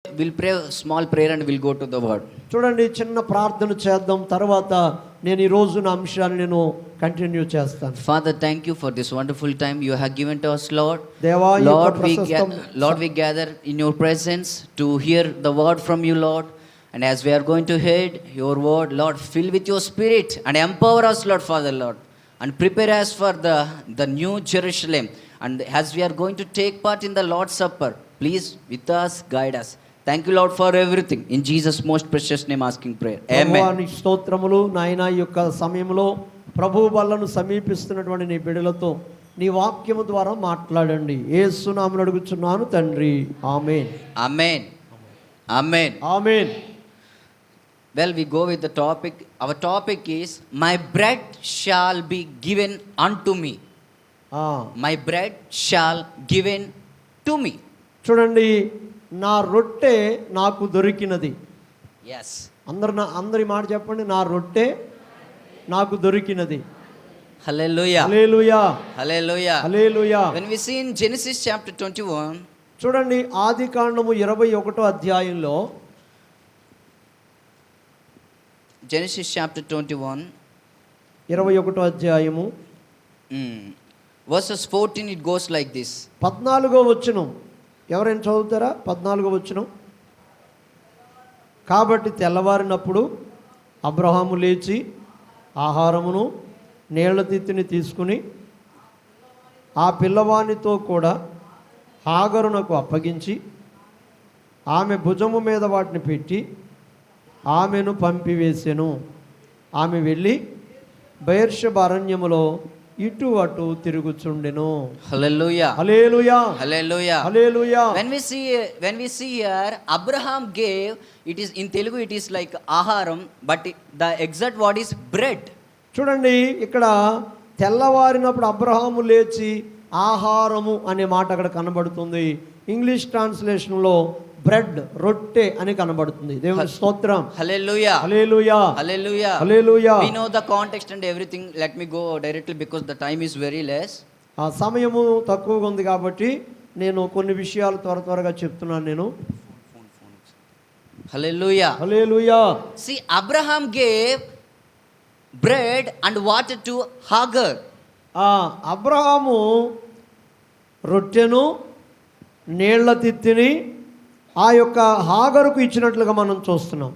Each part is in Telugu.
We'll pray a small prayer and we'll go to the word. చూడండి, చిన్న ప్రార్థన చేద్దాం. తర్వాత నేను ఈ రోజు నా అంశాన్ని నేను కంటిన్యూ చేస్తాను. Father, thank you for this wonderful time you have given to us, Lord. దేవా, ఈ యొక్క Lord, we gather in your presence to hear the word from you, Lord. And as we are going to hear your word, Lord, fill with your spirit and empower us, Lord, Father, Lord. And prepare us for the new Jerusalem. And as we are going to take part in the Lord's Supper, please with us, guide us. Thank you, Lord, for everything. In Jesus' most precious name asking prayer. Amen. స్తోత్రములు నాయనా. ఈ యొక్క సమయంలో ప్రభువు బల్లను సమీపిస్తున్నటువంటి నీ బిడ్డలతో నీ వాక్యము ద్వారా మాట్లాడండి. యేసు నామమున అడుగుచున్నాను తండ్రి. ఆమేన్. Amen. Amen. Amen. Well, we go with the topic. Our topic is, my bread shall be given unto me. My bread shall given to me. చూడండి, నా రొట్టె నాకు దొరికినది. Yes. అందరి మాట చెప్పండి. నా రొట్టె నాకు దొరికినది. Hallelujah. Hallelujah. Hallelujah. Hallelujah. When we see in Genesis chapter 21, చూడండి, ఆదికాండము 21వ అధ్యాయంలో, Genesis chapter 21, 21వ అధ్యాయము verses 14, it goes like this. 14వ వచనం ఎవరైనా చదువుతారా? 14వ వచనం. కాబట్టి తెల్లవారినప్పుడు అబ్రహాము లేచి ఆహారమును నీళ్ల తిత్తిని తీసుకుని ఆ పిల్లవానితో కూడా హాగరునకు అప్పగించి ఆమె భుజము మీద వాటిని పెట్టి ఆమెను పంపివేసెను. ఆమె వెళ్ళి బెయేర్షెబా అరణ్యములో ఇటు అటు తిరుగుచుండెను. Hallelujah. Hallelujah. Hallelujah. Hallelujah. When we see here, Abraham gave, it is in Telugu it is like aharam, but the exact word is bread. చూడండి, ఇక్కడ తెల్లవారినప్పుడు అబ్రహాము లేచి ఆహారము అనే మాట అక్కడ కనబడుతుంది. ఇంగ్లీష్ ట్రాన్స్లేషన్లో బ్రెడ్, రొట్టె అని కనబడుతుంది. దేవుని స్తోత్రం. Hallelujah. Hallelujah. Hallelujah. Hallelujah. We know the context and everything. Let me go directly because the time is very less. ఆ సమయము తక్కువగా ఉంది కాబట్టి నేను కొన్ని విషయాలు త్వరగా చెప్తున్నాను నేను. Hallelujah. Hallelujah. See, Abraham gave bread and water to Hagar. Abraham రొట్టెను నీళ్ల తిత్తిని ఆ యొక్క హాగరుకు ఇచ్చినట్లుగా మనం చూస్తున్నాం.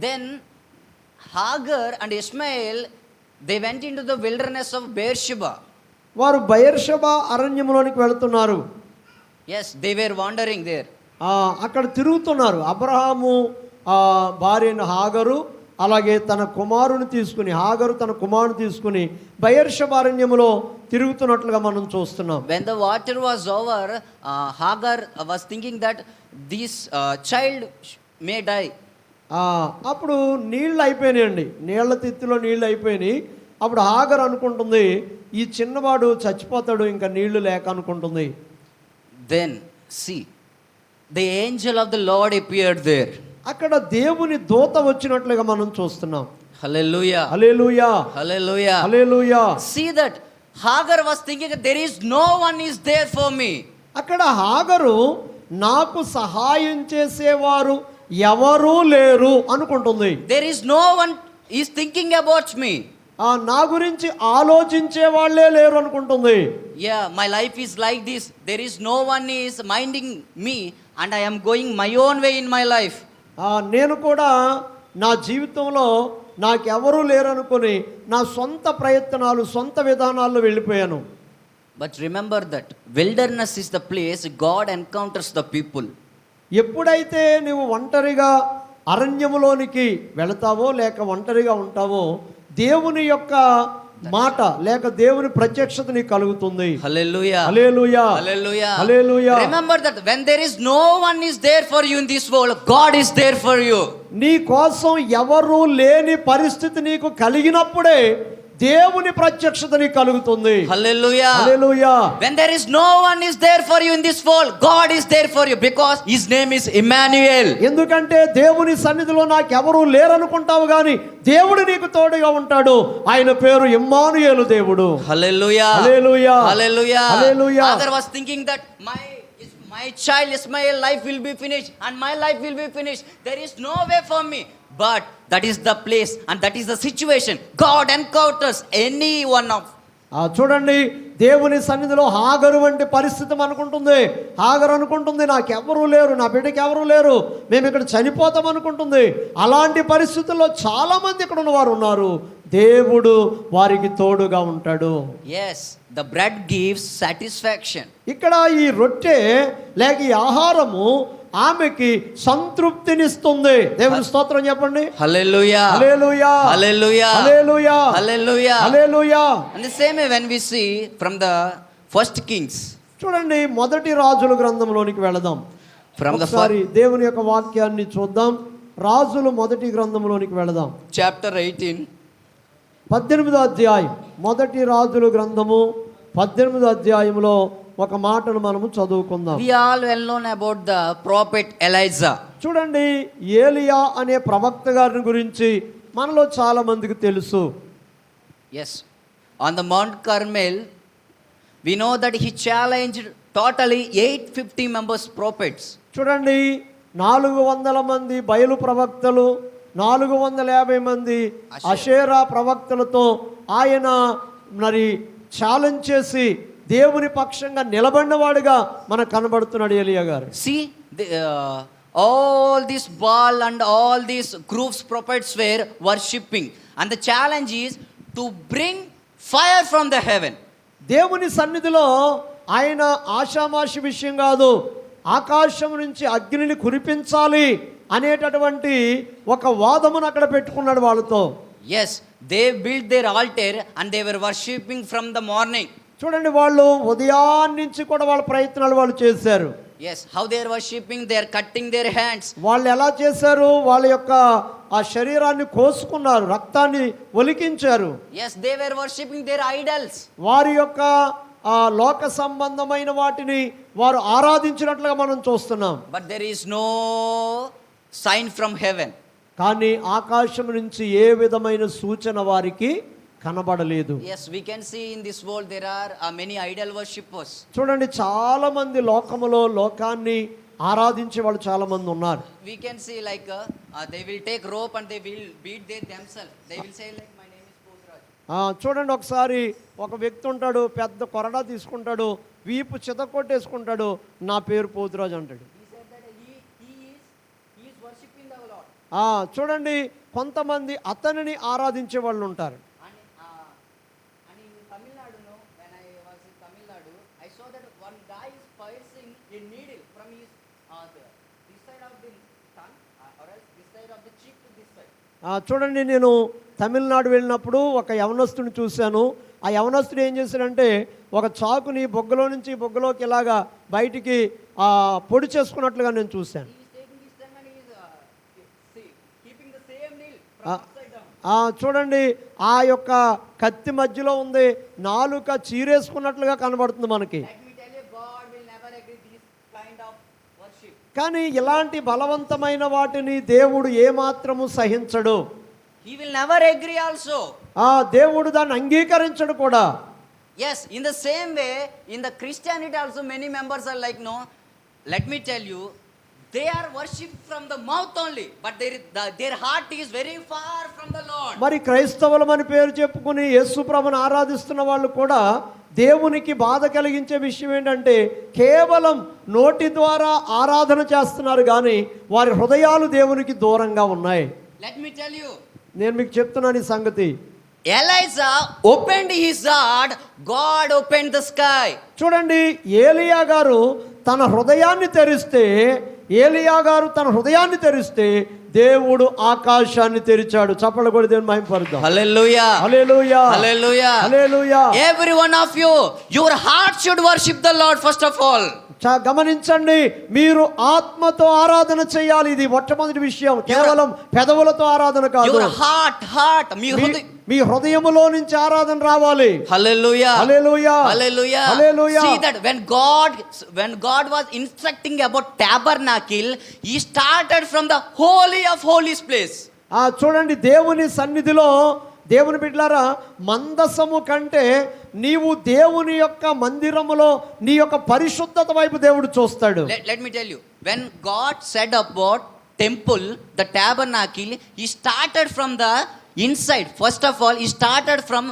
Then Hagar and Ishmael, they went into the wilderness of Beersheba. వారు బెయేర్షెబా అరణ్యములోనికి వెళుతున్నారు. Yes, they were wandering there. అక్కడ తిరుగుతున్నారు. అబ్రహాము భార్య హాగరు అలాగే తన కుమారుని తీసుకుని, హాగరు తన కుమారుని తీసుకుని బెయేర్షెబా అరణ్యములో తిరుగుతున్నట్లుగా మనం చూస్తున్నాం. When the water was over, Hagar was thinking that this child may die. అప్పుడు నీళ్ళు అయిపోయినాయండి. నీళ్ల తిత్తిలో నీళ్ళు అయిపోయినాయి. అప్పుడు హాగర్ అనుకుంటుంది, ఈ చిన్నవాడు చచ్చిపోతాడు, ఇంకా నీళ్లు లేక అనుకుంటుంది. Then see, the angel of the Lord appeared there. అక్కడ దేవుని దూత వచ్చినట్లుగా మనం చూస్తున్నాం. Hallelujah. Hallelujah. Hallelujah. Hallelujah. See that Hagar was thinking that there is no one is there for me. అక్కడ హాగరు నాకు సహాయం చేసేవారు ఎవరూ లేరు అనుకుంటుంది. There is no one is thinking about me. నా గురించి ఆలోచించే వాళ్ళే లేరు అనుకుంటుంది. Yeah, my life is like this. There is no one is minding me and I am going my own way in my life. నేను కూడా నా జీవితంలో నాకెవరూ లేరనుకొని నా సొంత ప్రయత్నాలు, సొంత విధానాల్లో వెళ్ళిపోయాను. But remember that wilderness is the place God encounters the people. ఎప్పుడైతే నువ్వు ఒంటరిగా అరణ్యములోనికి వెళతావో లేక ఒంటరిగా ఉంటావో దేవుని యొక్క మాట లేక దేవుని ప్రత్యక్షత నీకు కలుగుతుంది. Hallelujah. Hallelujah. Hallelujah. Hallelujah. Remember that when there is no one is there for you in this world, God is there for you. నీ కోసం ఎవరు లేని పరిస్థితి నీకు కలిగినప్పుడే దేవుని ప్రత్యక్షత నీకు కలుగుతుంది. Hallelujah. Hallelujah. When there is no one is there for you in this world, God is there for you because his name is Emmanuel. ఎందుకంటే దేవుని సన్నిధిలో నాకు ఎవరు లేరనుకుంటావు కానీ దేవుడు నీకు తోడుగా ఉంటాడు. ఆయన పేరు ఇమ్మానుయేలు దేవుడు. Hallelujah. Hallelujah. Hallelujah. Hallelujah. Other was thinking that My child Ismail life will be finished and my life will be finished. There is no way for me. But that is the place and that is the situation. God encounters any one of. చూడండి, దేవుని సన్నిధిలో హాగరు వంటి పరిస్థితి అనుకుంటుంది. హాగరు అనుకుంటుంది, నాకెవరూ లేరు, నా బిడ్డకి ఎవరూ లేరు, మేము ఇక్కడ చనిపోతాం అనుకుంటుంది. అలాంటి పరిస్థితుల్లో చాలామంది ఇక్కడ ఉన్నవారు ఉన్నారు. దేవుడు వారికి తోడుగా ఉంటాడు. Yes, the bread gives satisfaction. ఇక్కడ ఈ రొట్టె లేక ఈ ఆహారము ఆమెకి సంతృప్తినిస్తుంది. దేవుని స్తోత్రం చెప్పండి. Hallelujah. Hallelujah. Hallelujah. Hallelujah. Hallelujah. Hallelujah. And the same way when we see from the first Kings. చూడండి, మొదటి రాజుల గ్రంథంలోనికి వెళదాం. From the ఒకసారి దేవుని యొక్క వాక్యాన్ని చూద్దాం. రాజుల మొదటి గ్రంథంలోనికి వెళదాం. chapter 18. 18వ అధ్యాయం. మొదటి రాజుల గ్రంథము 18వ అధ్యాయంలో ఒక మాటను మనము చదువుకుందాం. We all well known about the prophet Elijah. చూడండి, ఏలియా అనే ప్రవక్త గారిని గురించి మనలో చాలా మందికి తెలుసు. Yes, on the Mount Carmel, we know that he challenged totally 850 members prophets. చూడండి, 400 మంది బయలు ప్రవక్తలు, 450 మంది అషేరా ప్రవక్తలతో ఆయన మరి ఛాలెంజ్ చేసి దేవుని పక్షంగా నిలబడినవాడుగా మనకు కనబడుతున్నాడు ఏలియా గారు. See, all this Baal and all these groups prophets were worshipping, and the challenge is to bring fire from the heaven. దేవుని సన్నిధిలో ఆయన ఆషామాషి విషయం కాదు, ఆకాశం నుంచి అగ్నిని కురిపించాలి అనేటటువంటి ఒక వాదమును అక్కడ పెట్టుకున్నాడు వాళ్ళతో. Yes, they built their altar and they were worshipping from the morning. చూడండి, వాళ్ళు ఉదయాన్నించి నుంచి కూడా వాళ్ళ ప్రయత్నాలు వాళ్ళు చేశారు. Yes, how they are worshipping, they are cutting their hands. వాళ్ళు ఎలా చేశారు? వాళ్ళ యొక్క ఆ శరీరాన్ని కోసుకున్నారు, రక్తాన్ని ఒలికించారు. Yes, they were worshipping their idols. వారి యొక్క ఆ లోక సంబంధమైన వాటిని వారు ఆరాధించినట్లుగా మనం చూస్తున్నాం. But there is no sign from heaven. కానీ ఆకాశం నుంచి ఏ విధమైన సూచన వారికి కనబడలేదు. Yes, we can see in this world there are many idol worshippers. చూడండి, చాలా మంది లోకములో లోకాన్ని ఆరాధించే వాళ్ళు చాలా మంది ఉన్నారు. We can see like they will take rope and they will beat themselves. They will say like my name is Podraj. చూడండి, ఒకసారి ఒక వ్యక్తి ఉంటాడు, పెద్ద కొరడా తీసుకుంటాడు, వీపు చితకొట్టేసుకుంటాడు, నా పేరు పోతురాజు అంటాడు. He said that he is worshipping the Lord. చూడండి, కొంతమంది అతనిని ఆరాధించే వాళ్ళు ఉంటారు. And in Tamil Nadu, no, when I was in Tamil Nadu, I saw that one guy is piercing a needle from his this side of the tongue or else this side of the cheek to this side. చూడండి, నేను తమిళనాడు వెళ్ళినప్పుడు ఒక యవనస్తుని చూశాను. ఆ యవనస్తుడు ఏం చేశాడంటే ఒక చాకుని బొగ్గలో నుంచి బొగ్గలోకి ఇలాగా బయటికి పొడి చేసుకున్నట్లుగా నేను చూశాను. He is taking his tongue and he is keeping the same needle from upside down. చూడండి, ఆ యొక్క కత్తి మధ్యలో ఉంది, నాలుక చీరేసుకున్నట్లుగా కనబడుతుంది మనకి. Let me tell you, God will never agree this kind of worship. కానీ ఇలాంటి బలవంతమైన వాటిని దేవుడు ఏమాత్రము సహించడు. He will never agree also. దేవుడు దాన్ని అంగీకరించడు కూడా. Yes, in the same way, in the Christianity also many members are like, no, let me tell you, they are worship from the mouth only, but their heart is very far from the Lord. మరి క్రైస్తవులమని పేరు చెప్పుకుని యేసు ప్రభువుని ఆరాధిస్తున్న వాళ్ళు కూడా దేవునికి బాధ కలిగించే విషయం ఏంటంటే కేవలం నోటి ద్వారా ఆరాధన చేస్తున్నారు కానీ వారి హృదయాలు దేవునికి దూరంగా ఉన్నాయి. Let me tell you, నేను మీకు చెప్తున్నాను ఈ సంగతి. Elijah opened his heart, God opened the sky. చూడండి, ఏలియా గారు తన హృదయాన్ని తెరిస్తే దేవుడు ఆకాశాన్ని తెరిచాడు. చప్పట్లు కొట్టి దేవుని మహిమపరుద్దాం. Hallelujah. Hallelujah. Hallelujah. Hallelujah. Every one of you, your heart should worship the Lord first of all. గమనించండి, మీరు ఆత్మతో ఆరాధన చేయాలి. ఇది మొట్టమొదటి విషయం. కేవలం పెదవులతో ఆరాధన కాదు. Your heart, మీ హృదయములో నుంచి ఆరాధన రావాలి. Hallelujah. Hallelujah. Hallelujah. Hallelujah. See that when God was instructing about tabernacle, he started from the holy of holies place. చూడండి, దేవుని సన్నిధిలో దేవుని బిడ్డలారా, మందసము కంటే నీవు దేవుని యొక్క మందిరములో నీ యొక్క పరిశుద్ధత వైపు దేవుడు చూస్తాడు. Let me tell you, when God said about temple, the tabernacle, he started from the inside. First of all, he started from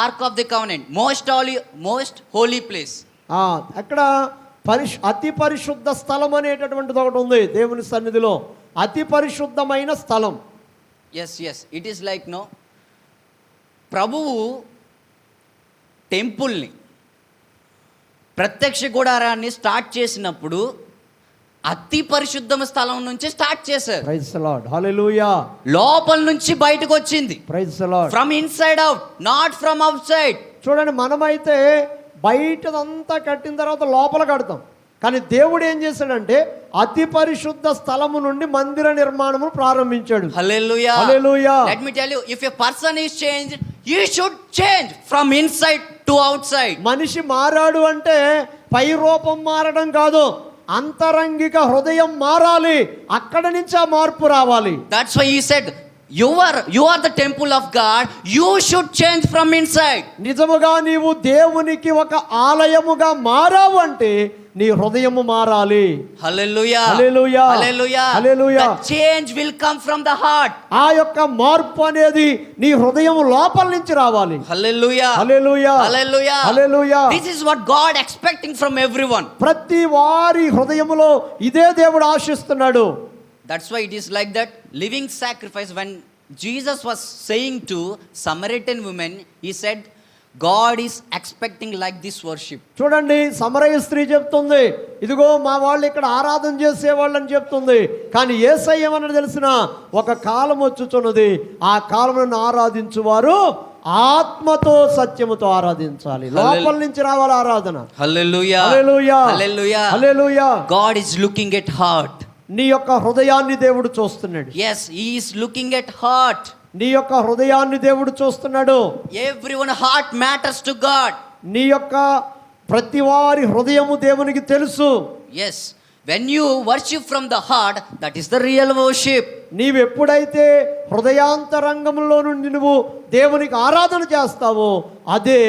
Ark of the Covenant, most holy place. అక్కడ అతి పరిశుద్ధ స్థలం అనేటటువంటిది ఒకటి ఉంది దేవుని సన్నిధిలో, అతి పరిశుద్ధమైన స్థలం. Yes, it is like, no, ప్రభువు టెంపుల్ని, ప్రత్యక్ష గుడారాన్ని స్టార్ట్ చేసినప్పుడు అతి పరిశుద్ధమైన స్థలం నుంచి స్టార్ట్ చేశారు. Praise the lord, hallelujah. లోపల నుంచి బయటకు వచ్చింది. Praise the lord. From inside out, not from outside. చూడండి, మనమైతే బయటదంతా కట్టిన తర్వాత లోపల కడతాం, కానీ దేవుడు ఏం చేశాడంటే అతి పరిశుద్ధ స్థలము నుండి మందిర నిర్మాణము ప్రారంభించాడు. Hallelujah, hallelujah. Let me tell you, if a person is changed, he should change from inside to outside. మనిషి మారాడు అంటే పై రూపం మారడం కాదు, అంతరంగిక హృదయం మారాలి, అక్కడ నుంచి ఆ మార్పు రావాలి. That's why he said, you are the temple of God, you should change from inside. నిజముగా నీవు దేవునికి ఒక ఆలయముగా మారావు అంటే నీ హృదయము మారాలి. హల్లెలూయా, హల్లెలూయా, హల్లెలూయా, హల్లెలూయా. The change will come from the heart. ఆ యొక్క మార్పు అనేది నీ హృదయం లోపల నుంచి రావాలి. హల్లెలూయా, హల్లెలూయా, హల్లెలూయా, హల్లెలూయా. This is what God expecting from everyone. ప్రతి వారి హృదయములో ఇదే దేవుడు ఆశిస్తున్నాడు. That's why it is like that living sacrifice. When Jesus was saying to Samaritan woman, he said, God is expecting like this worship. చూడండి, సమరయ స్త్రీ చెప్తుంది, ఇదిగో మా వాళ్ళు ఇక్కడ ఆరాధన చేసేవాళ్ళు అని చెప్తుంది, కానీ యేసయ్య ఏమన్నాడు తెలిసిన, ఒక కాలం వచ్చుచున్నది, ఆ కాలమును ఆరాధించువారు ఆత్మతో సత్యముతో ఆరాధించాలి. లోపల నుంచి రావాలి ఆరాధన. హల్లెలూయా, హల్లెలూయా, హల్లెలూయా, హల్లెలూయా. God is looking at heart. నీ యొక్క హృదయాన్ని దేవుడు చూస్తున్నాడు. Yes, he is looking at heart. నీ యొక్క హృదయాన్ని దేవుడు చూస్తున్నాడు. Everyone heart matters to God. నీ యొక్క ప్రతి వారి హృదయము దేవునికి తెలుసు. Yes, when you worship from the heart, that is the real worship. నీవు ఎప్పుడైతే హృదయాంతరంగంలో నుండి నువ్వు దేవునికి ఆరాధన చేస్తావో అదే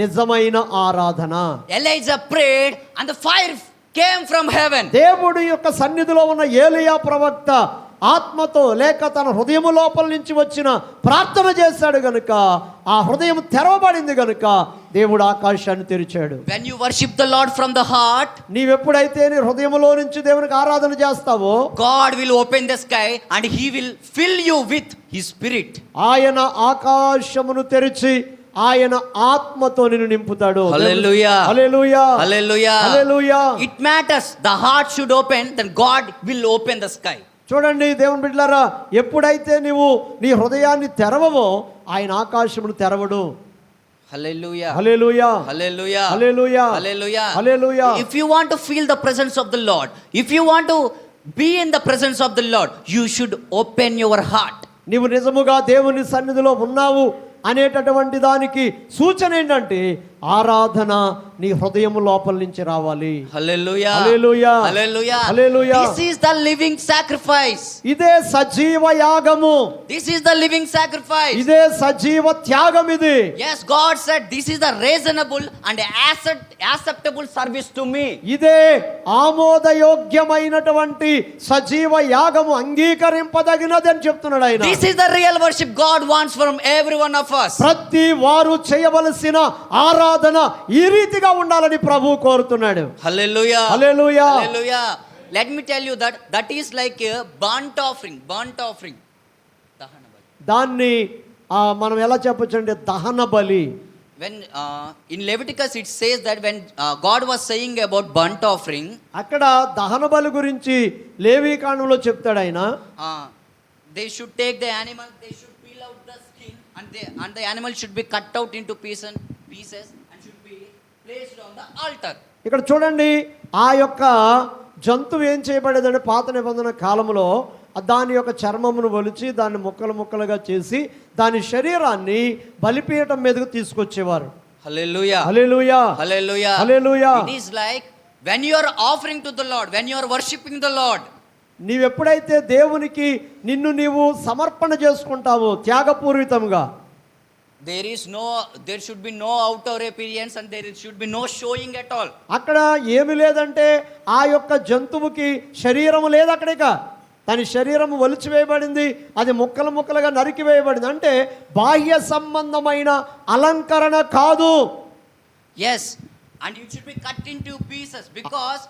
నిజమైన ఆరాధన. Elijah prayed and the fire came from heaven. దేవుడి యొక్క సన్నిధిలో ఉన్న ఏలీయా ప్రవక్త ఆత్మతో లేక తన హృదయము లోపల నుంచి వచ్చిన ప్రార్థన చేశాడు గనుక ఆ హృదయం తెరవబడింది గనుక దేవుడు ఆకాశాన్ని తెరిచాడు. When you worship the Lord from the heart, నీవెప్పుడైతే నీ హృదయములో నుంచి దేవునికి ఆరాధన చేస్తావో God will open the sky and he will fill you with his spirit. ఆయన ఆకాశమును తెరిచి ఆయన ఆత్మతో నిన్ను నింపుతాడు. హల్లెలూయా, హల్లెలూయా, హల్లెలూయా, హల్లెలూయా. It matters, the heart should open, then God will open the sky. చూడండి దేవుని బిడ్డలారా, ఎప్పుడైతే నీవు నీ హృదయాన్ని తెరవవో ఆయన ఆకాశమును తెరవడు. Hallelujah, hallelujah, hallelujah, hallelujah, hallelujah, hallelujah. If you want to feel the presence of the Lord, if you want to be in the presence of the Lord, you should open your heart. నీవు నిజముగా దేవుని సన్నిధిలో ఉన్నావు అనేటటువంటి దానికి సూచన ఏంటంటే ఆరాధన నీ హృదయము లోపల నుంచి రావాలి. Hallelujah, hallelujah, hallelujah, hallelujah. This is the living sacrifice. ఇదే సజీవ యాగము. This is the living sacrifice. ఇదే సజీవ త్యాగం ఇది. Yes, God said this is the reasonable and acceptable service to me. ఇదే ఆమోదయోగ్యమైనటువంటి సజీవ యాగము, అంగీకరింపదగినది అని చెప్తున్నాడు ఆయన. This is the real worship God wants from every one of us. ప్రతి వారు చేయవలసిన ఆరాధన ఈ రీతిగా ఉండాలని ప్రభువు కోరుతున్నాడు. Hallelujah, hallelujah, hallelujah. Let me tell you that is like a burnt offering. దహన బలి. దాన్ని మనం ఎలా చెప్పొచ్చు అంటే దహన బలి. When in Leviticus it says that when God was saying about burnt offering, అక్కడ దహన బలి గురించి లేవీకాండంలో చెప్తాడు ఆయన. they should take the animal, they should peel out the skin and the animal should be cut out into pieces and should be placed on the altar. ఇక్కడ చూడండి, ఆ యొక్క జంతువు ఏం చేయబడేదంటే పాత నిబంధన కాలంలో దాని యొక్క చర్మమును ఒలిచి దాన్ని ముక్కలు ముక్కలుగా చేసి దాని శరీరాన్ని బలిపీఠం మీదకు తీసుకొచ్చేవారు. Hallelujah, hallelujah, hallelujah, hallelujah. It is like when you are offering to the Lord, when you are worshiping the Lord, నీవెప్పుడైతే దేవునికి నిన్ను నీవు సమర్పణ చేసుకుంటావో త్యాగపూరితంగా, there should be no outer appearance and there should be no showing at all. అక్కడ ఏమి లేదంటే ఆ యొక్క జంతువుకి శరీరము లేదు అక్కడ. ఇక తన శరీరము ఒలిచివేయబడింది, అది ముక్కలు ముక్కలుగా నరికివేయబడింది. అంటే బాహ్య సంబంధమైన అలంకరణ కాదు. Yes, and it should be cut into pieces because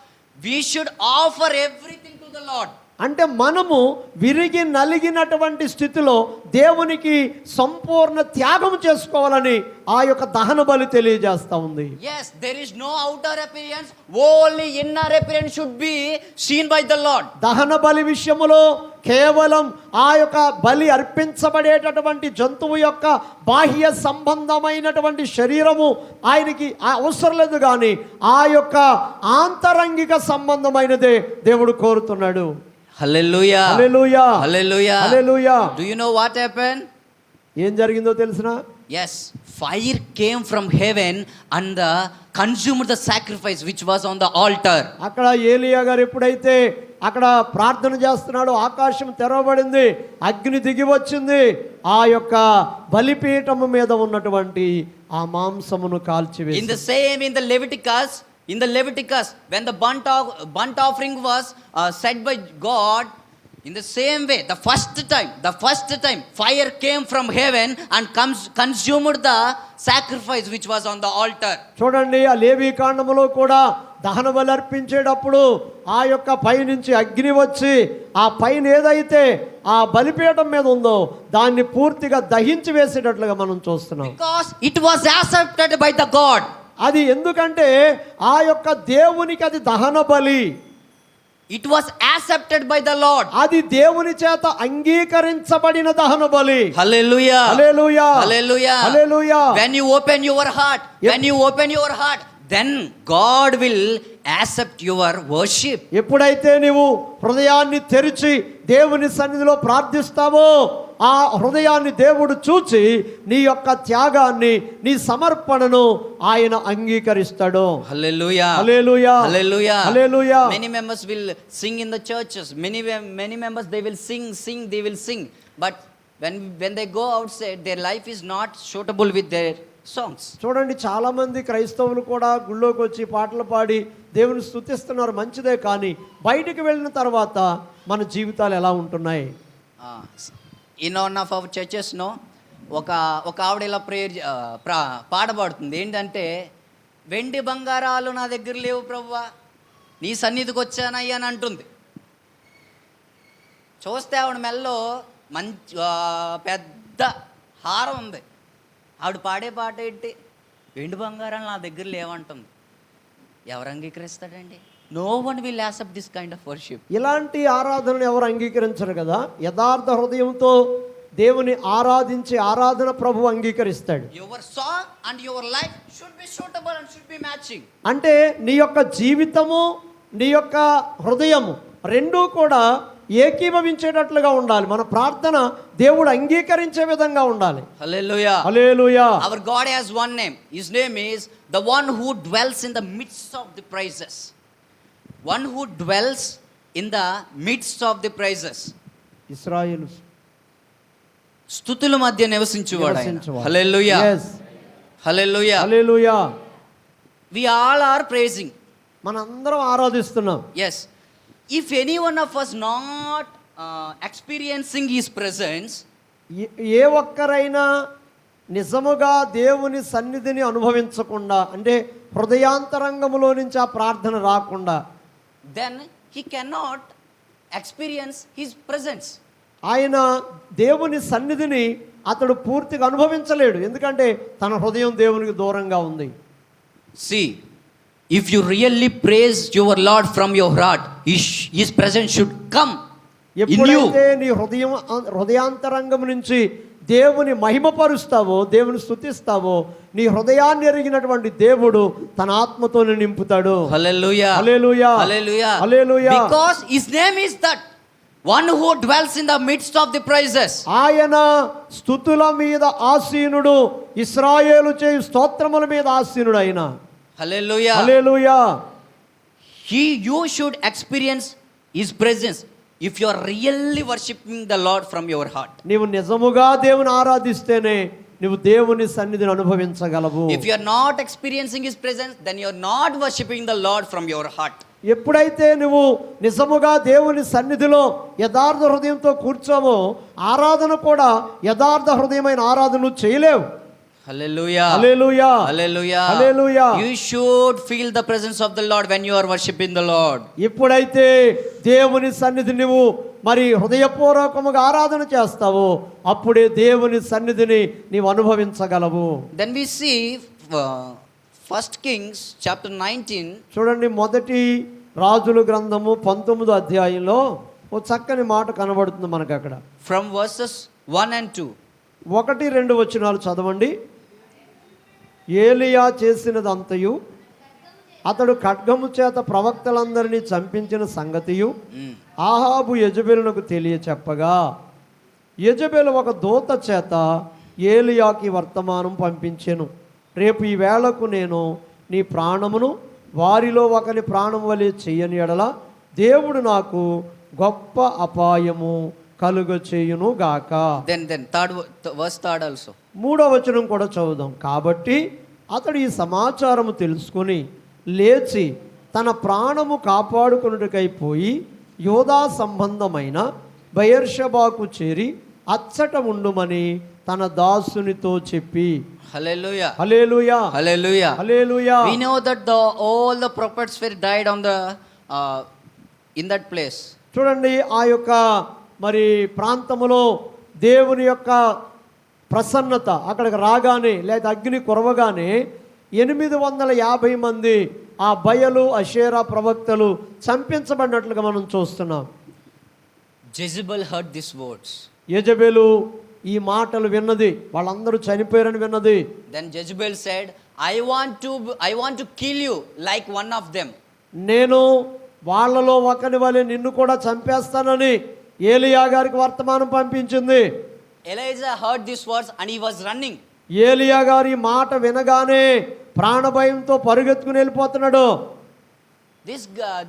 we should offer everything to the Lord. అంటే మనము విరిగి నలిగినటువంటి స్థితిలో దేవునికి సంపూర్ణ త్యాగం చేసుకోవాలని ఆ యొక్క దహన బలి తెలియజేస్తా ఉంది. Yes, there is no outer appearance, only inner appearance should be seen by the Lord. దహన బలి విషయములో కేవలం ఆ యొక్క బలి అర్పించబడేటటువంటి జంతువు యొక్క బాహ్య సంబంధమైనటువంటి శరీరము ఆయనకి అవసరం లేదు, కానీ ఆ యొక్క ఆంతరంగిక సంబంధమైనదే దేవుడు కోరుతున్నాడు. Hallelujah. Hallelujah. Hallelujah. Hallelujah. Do you know what happened? ఏం జరిగిందో తెలుసునా? Yes, fire came from heaven and consumed the sacrifice which was on the altar. అక్కడ ఏలియా గారు ఎప్పుడైతే అక్కడ ప్రార్థన చేస్తున్నాడో ఆకాశం తెరవబడింది, అగ్ని దిగి వచ్చింది, ఆ యొక్క బలిపీఠము మీద ఉన్నటువంటి ఆ మాంసమును కాల్చివేసింది. In the Leviticus, when the burnt offering was set by God, in the same way, the first time, fire came from heaven and consumed the sacrifice which was on the altar. చూడండి, ఆ లేవీ కాండములో కూడా దహన బలి అర్పించేటప్పుడు ఆ యొక్క పైనుంచి అగ్ని వచ్చి ఆ పైన ఏదైతే ఆ బలిపీఠం మీద ఉందో దాన్ని పూర్తిగా దహించి వేసేటట్లుగా మనం చూస్తున్నాం. Because it was accepted by the God. అది ఎందుకంటే ఆ యొక్క దేవునికి అది దహన బలి. It was accepted by the Lord. అది దేవుని చేత అంగీకరించబడిన దహన బలి. Hallelujah. Hallelujah. Hallelujah. Hallelujah. When you open your heart, then God will accept your worship. ఎప్పుడైతే నీవు హృదయాన్ని తెరిచి దేవుని సన్నిధిలో ప్రార్థిస్తావో ఆ హృదయాన్ని దేవుడు చూచి నీ యొక్క త్యాగాన్ని, నీ సమర్పణను ఆయన అంగీకరిస్తాడు. Hallelujah. Hallelujah. Hallelujah. Hallelujah. Many members will sing in the churches. Many members they will sing. But when they go outside, their life is not suitable with their songs. చూడండి, చాలా మంది క్రైస్తవులు కూడా గుళ్ళోకి వచ్చి పాటలు పాడి దేవుని స్తుతిస్తున్నారు, మంచిదే. కానీ బయటికి వెళ్ళిన తర్వాత మన జీవితాలు ఎలా ఉంటున్నాయి? In one of our churches, ఒక ఆవిడ ఇలా పాడబడుతుంది. ఏంటంటే, వెండి బంగారాలు నా దగ్గర లేవు ప్రభువా, నీ సన్నిధికి వచ్చానయ్యా అని అంటుంది. చూస్తే ఆవిడ మెల్లో మంచి పెద్ద హారం ఉంది. ఆవిడ పాడే పాట ఏంటి? వెండి బంగారాలు నా దగ్గర లేవంటుంది. ఎవరు అంగీకరిస్తాడండి? No one will accept this kind of worship. ఇలాంటి ఆరాధనలు ఎవరు అంగీకరించరు కదా. యథార్థ హృదయంతో దేవుని ఆరాధించే ఆరాధన ప్రభు అంగీకరిస్తాడు. Your song and your life should be suitable and should be matching. అంటే నీ యొక్క జీవితము, నీ యొక్క హృదయము రెండూ కూడా ఏకీభవించేటట్లుగా ఉండాలి. మన ప్రార్థన దేవుడు అంగీకరించే విధంగా ఉండాలి. హల్లెలూయా. హల్లెలూయా. Our God has one name. His name is the one who dwells in the midst of the praises. One who dwells in the midst of the praises. ఇశ్రాయేలు స్తుతుల మధ్య నివసించువాడు ఆయన. హల్లెలూయా. yes. Hallelujah. Hallelujah. We all are praising. మనందరం ఆరాధిస్తున్నాం. Yes. If any one of us not experiencing his presence, ఏ ఒక్కరైనా నిజముగా దేవుని సన్నిధిని అనుభవించకుండా, అంటే హృదయాంతరంగములో నుంచి ఆ ప్రార్థన రాకుండా, then he cannot experience his presence. ఆయన దేవుని సన్నిధిని అతడు పూర్తిగా అనుభవించలేడు. ఎందుకంటే తన హృదయం దేవునికి దూరంగా ఉంది. See, if you really praise your Lord from your heart, his presence should come in you. ఎప్పుడైతే నీ హృదయాంతరంగం నుంచి దేవుని మహిమపరుస్తావో, దేవుని స్తుతిస్తావో, నీ హృదయాన్ని ఎరిగినటువంటి దేవుడు తన ఆత్మతో నింపుతాడు. Hallelujah. Hallelujah. Hallelujah. Hallelujah. Because his name is that one who dwells in the midst of the praises. ఆయన స్తుతుల మీద ఆసీనుడు, ఇశ్రాయేలు చేయు స్తోత్రముల మీద ఆసీనుడు ఆయన. Hallelujah. Hallelujah. You should experience his presence. if you are really worshiping the Lord from your heart. నీవు నిజముగా దేవుని ఆరాధిస్తేనే నువ్వు దేవుని సన్నిధిని అనుభవించగలవు. If you are not experiencing His presence, then you are not worshiping the Lord from your heart. ఎప్పుడైతే నువ్వు నిజముగా దేవుని సన్నిధిలో యథార్థ హృదయంతో కూర్చోవో, ఆరాధన కూడా యథార్థ హృదయమైన ఆరాధన నువ్వు చేయలేవు. Hallelujah. Hallelujah, Hallelujah. Hallelujah. You should feel the presence of the Lord when you are worshiping the Lord. ఎప్పుడైతే దేవుని సన్నిధి నువ్వు మరి హృదయపూర్వకముగా ఆరాధన చేస్తావో అప్పుడే దేవుని సన్నిధిని నీవు అనుభవించగలవు. Then we see 1 Kings chapter 19. చూడండి, మొదటి రాజుల గ్రంథము 19వ అధ్యాయంలో ఓ చక్కని మాట కనబడుతుంది మనకు అక్కడ. From verses 1 and 2. 1-2 వచనాలు చదవండి. ఏలియా చేసినదంతయు, అతడు ఖడ్గము చేత ప్రవక్తలందరినీ చంపించిన సంగతియు ఆహాబు యెజెబెలునకు తెలియచెప్పగా, యెజెబెలు ఒక దూత చేత ఏలియాకి వర్తమానం పంపించెను. రేపు ఈ వేళకు నేను నీ ప్రాణమును వారిలో ఒకని ప్రాణం వలె చెయ్యని ఎడల దేవుడు నాకు గొప్ప అపాయము కలుగ చేయును గాక. Then verse 3 also. 3వ వచనం కూడా చదువుదాం. కాబట్టి అతడు ఈ సమాచారము తెలుసుకొని లేచి తన ప్రాణము కాపాడుకొనుటకై పోయి యోధా సంబంధమైన బయర్షబాకు చేరి అచ్చట ఉండుమని తన దాసునితో చెప్పి. Hallelujah. Hallelujah, Hallelujah. Hallelujah. We know that all the prophets were died on the in that place. చూడండి, ఆ యొక్క మరి ప్రాంతములో దేవుని యొక్క ప్రసన్నత అక్కడికి రాగానే లేదా అగ్ని కురవగానే 850 మంది ఆ బయలు అషేరా ప్రవక్తలు చంపించబడినట్లుగా మనం చూస్తున్నాం. Jezebel heard these words. యెజెబెలు ఈ మాటలు విన్నది, వాళ్ళందరూ చనిపోయారని విన్నది. Then Jezebel said, I want to kill you like one of them. నేను వాళ్ళలో ఒకని వలె నిన్ను కూడా చంపేస్తానని ఏలియా గారికి వర్తమానం పంపించింది. Elijah heard these words and he was running. ఏలియా గారి మాట వినగానే ప్రాణభయంతో పరుగెత్తుకుని వెళ్ళిపోతున్నాడు.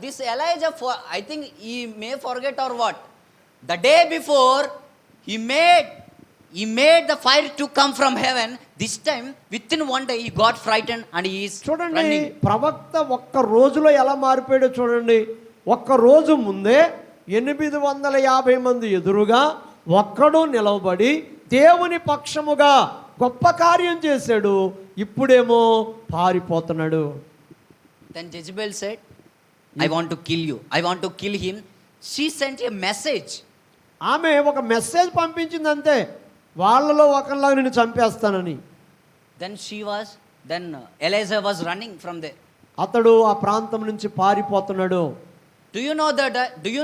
This Elijah, I think he may forget or what. The day before he made the fire to come from heaven. This time within one day he got frightened and he is చూడండి, running. ప్రవక్త ఒక్క రోజులో ఎలా మారిపోయాడో చూడండి. ఒక్క రోజు ముందే 850 మంది ఎదురుగా ఒక్కడు నిలవబడి దేవుని పక్షముగా గొప్ప కార్యం చేశాడు. ఇప్పుడేమో పారిపోతున్నాడు. Then Jezebel said, I want to kill you. I want to kill him. She sent a message. ఆమె ఒక మెసేజ్ పంపించింది అంతే, వాళ్ళలో ఒకరిలాగా నిన్ను చంపేస్తానని. Then Elijah was running from there. అతడు ఆ ప్రాంతం నుంచి పారిపోతున్నాడు. Do you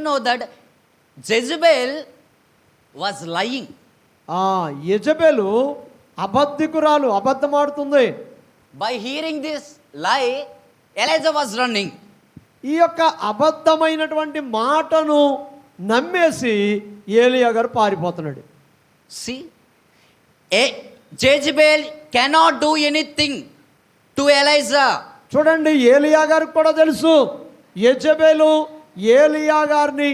know that Jezebel was lying? Jezebel అబద్ధికురాలు, అబద్ధమాడుతుంది. By hearing this lie, Elijah was running. ఈ యొక్క అబద్ధమైనటువంటి మాటను నమ్మేసి ఏలియా గారు పారిపోతున్నాడు. See, Jezebel cannot do anything to Elijah. చూడండి, ఏలియా గారికి కూడా తెలుసు యెజెబెలు ఏలియా గారిని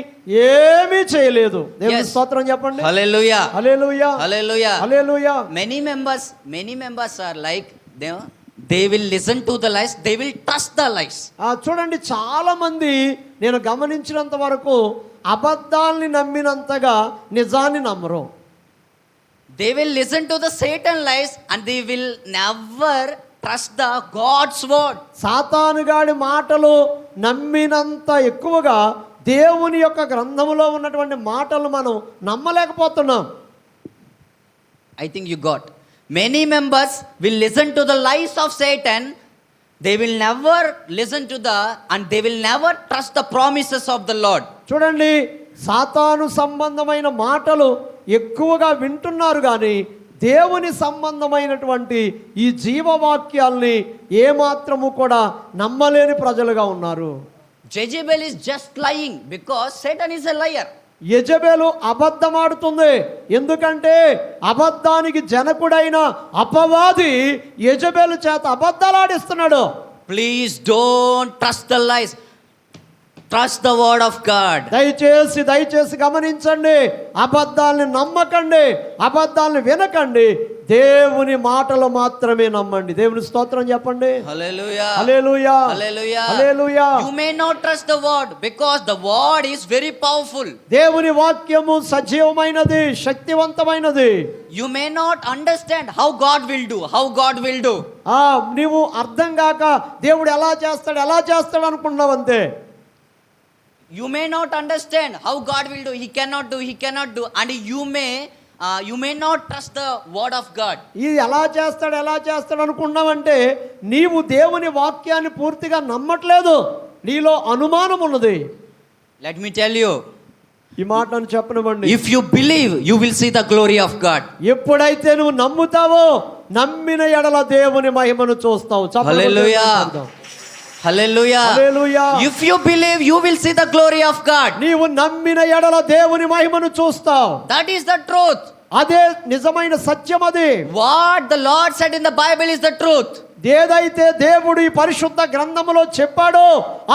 ఏమీ చేయలేదు. దేవుని స్తోత్రం చెప్పండి. Hallelujah. Hallelujah, Hallelujah. Hallelujah. Many members are like they will listen to the lies, they will trust the lies. చూడండి, చాలా మంది నేను గమనించినంత వరకు అబద్ధాల్ని నమ్మినంతగా నిజాన్ని నమ్మరు. They will listen to the Satan lies and they will never trust the God's word. సాతానుగాడి మాటలు నమ్మినంత ఎక్కువగా దేవుని యొక్క గ్రంథములో ఉన్నటువంటి మాటలు మనం నమ్మలేకపోతున్నాం. I think you got. Many members will listen to the lies of Satan. They will never listen to and they will never trust the promises of the Lord. చూడండి, సాతాను సంబంధమైన మాటలు ఎక్కువగా వింటున్నారు కానీ దేవుని సంబంధమైనటువంటి ఈ జీవవాక్యాల్ని ఏమాత్రము కూడా నమ్మలేని ప్రజలుగా ఉన్నారు. Jezebel is just lying because Satan is a liar. యెజెబెలు అబద్ధమాడుతుంది, ఎందుకంటే అబద్ధానికి జనకుడైన అపవాది యెజెబెలు చేత అబద్ధాలాడిస్తున్నాడు. Please don't trust the lies. trust the word of God. దయచేసి గమనించండి, అబద్ధాలని నమ్మకండి, అబద్ధాలని వినకండి, దేవుని మాటలు మాత్రమే నమ్మండి. దేవుని స్తోత్రం చెప్పండి. Hallelujah. Hallelujah, Hallelujah. Hallelujah. You may not trust the word because the word is very powerful. దేవుని వాక్యము సజీవమైనది, శక్తివంతమైనది. You may not understand how God will do, how God will do. నీవు అర్థం కాక దేవుడు ఎలా చేస్తాడు అనుకున్నావు అంతే. You may not understand how God will do. He cannot do, and you may not trust the word of God. ఇది ఎలా చేస్తాడు అనుకున్నావంటే నీవు దేవుని వాక్యాన్ని పూర్తిగా నమ్మట్లేదు, నీలో అనుమానం ఉన్నది. Let me tell you, ఈ మాట నన్ను చెప్పనివ్వండి. if you believe, you will see the glory of God. ఎప్పుడైతే నువ్వు నమ్ముతావో నమ్మిన ఎడల దేవుని మహిమను చూస్తావు. Hallelujah. Hallelujah. Hallelujah. If you believe, you will see the glory of God. నీవు నమ్మిన ఎడల దేవుని మహిమను చూస్తావు. That is the truth. అదే నిజమైన సత్యం. అది What the Lord said in the Bible is the truth. ఏదైతే దేవుడు ఈ పరిశుద్ధ గ్రంథములో చెప్పాడో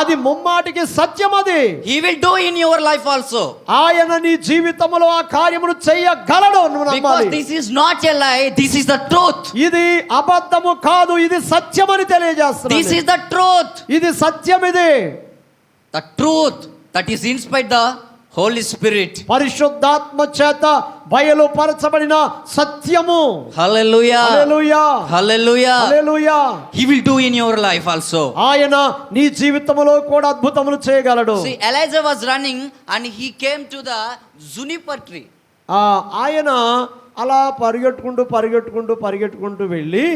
అది ముమ్మాటికి సత్యం. అది He will do in your life also. ఆయన నీ జీవితంలో ఆ కార్యమును చేయగలడు. నువ్వు Because నమ్మాలి. this is not a lie, this is the truth. ఇది అబద్ధము కాదు, ఇది సత్యమని తెలియజేస్తున్నది. This is the truth. ఇది సత్యం. ఇది The truth that is inspired the Holy Spirit. పరిశుద్ధాత్మ చేత బయలుపరచబడిన సత్యము. Hallelujah. Hallelujah, Hallelujah. Hallelujah. He will do in your life also. ఆయన నీ జీవితంలో కూడా అద్భుతములు చేయగలడు. See, Elijah was running and he came to the juniper tree. ఆయన అలా పరిగెట్టుకుంటూ వెళ్ళి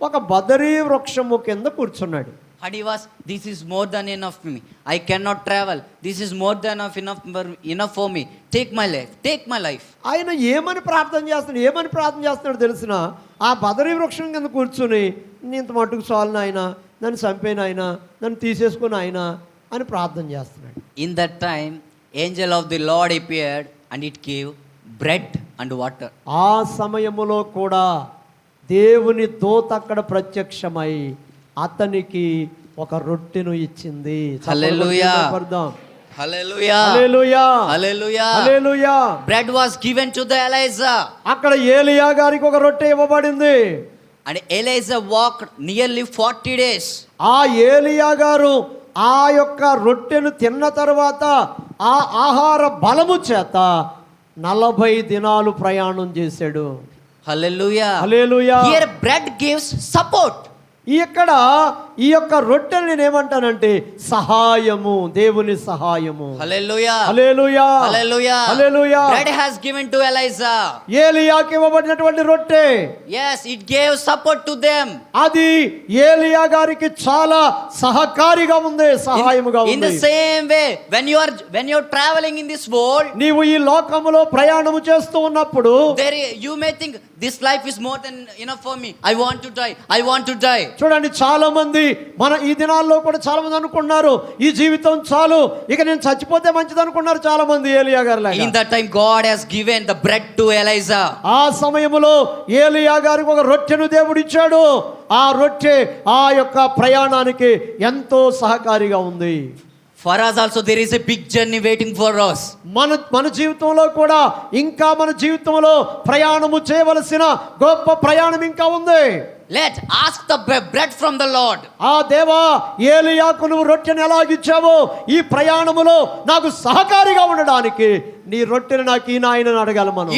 ఒక బదరీ వృక్షము కింద కూర్చున్నాడు. And he was, this is more than enough for me. I cannot travel. This is more than enough for me. Take my life. ఆయన ఏమని ప్రార్థన చేస్తున్నాడు తెలిసిన? ఆ బదరీ వృక్షం కింద కూర్చుని ఇంత మట్టుకు చాలు ఆయన, నన్ను చంపేను ఆయన, నన్ను తీసేసుకుని ఆయన అని ప్రార్థన చేస్తున్నాడు. In that time, angel of the Lord appeared and it gave bread and water. ఆ సమయములో కూడా దేవుని దూత అక్కడ ప్రత్యక్షమై అతనికి ఒక రొట్టెను ఇచ్చింది. హల్లెలూయా. హల్లెలూయా, Hallelujah. Hallelujah. Bread was given to the Elijah. అక్కడ ఏలియా గారికి ఒక రొట్టె ఇవ్వబడింది. And Elijah walked nearly 40 days. ఆ ఏలియా గారు ఆ యొక్క రొట్టెను తిన్న తర్వాత ఆ ఆహార బలము చేత 40 దినాలు ప్రయాణం చేశాడు. Hallelujah. Hallelujah. Here bread gives support. ఇక్కడ ఈ యొక్క రొట్టెలు నేనేమంటానంటే సహాయము, దేవుని సహాయము. Hallelujah. Hallelujah, Hallelujah. Hallelujah. Bread has given to Elijah. ఏలియాకి ఇవ్వబడినటువంటి రొట్టె, Yes, it gave support to them. అది ఏలియా గారికి చాలా సహకారిగా ఉంది, సహాయముగా In the ఉంది. same way, when you are traveling in this world, నీవు ఈ లోకములో ప్రయాణము చేస్తూ ఉన్నప్పుడు you may think this life is more than enough for me. I want to die. చూడండి, చాలా మంది మన ఈ దినాల్లో కూడా చాలా మంది అనుకున్నారు ఈ జీవితం చాలు, ఇక నేను చచ్చిపోతే మంచిది అనుకున్నారు చాలా మంది ఏలియా గారు లాగా. In that time God has given the bread to Elijah. ఆ సమయములో ఏలియా గారికి ఒక రొట్టెను దేవుడు ఇచ్చాడు. ఆ రొట్టె ఆ యొక్క ప్రయాణానికి ఎంతో సహకారిగా ఉంది. For us also there is a big journey waiting for us. మన జీవితంలో కూడా ఇంకా మన జీవితంలో ప్రయాణము చేయవలసిన గొప్ప ప్రయాణం ఇంకా ఉంది. Let ask the bread from the Lord. ఆ దేవా, ఏలియాకు నువ్వు రొట్టెను ఎలాగిచ్చావో ఈ ప్రయాణములో నాకు సహకారిగా ఉండడానికి నీ రొట్టెను నాకు ఈ నాయనని అడగాలి మనం.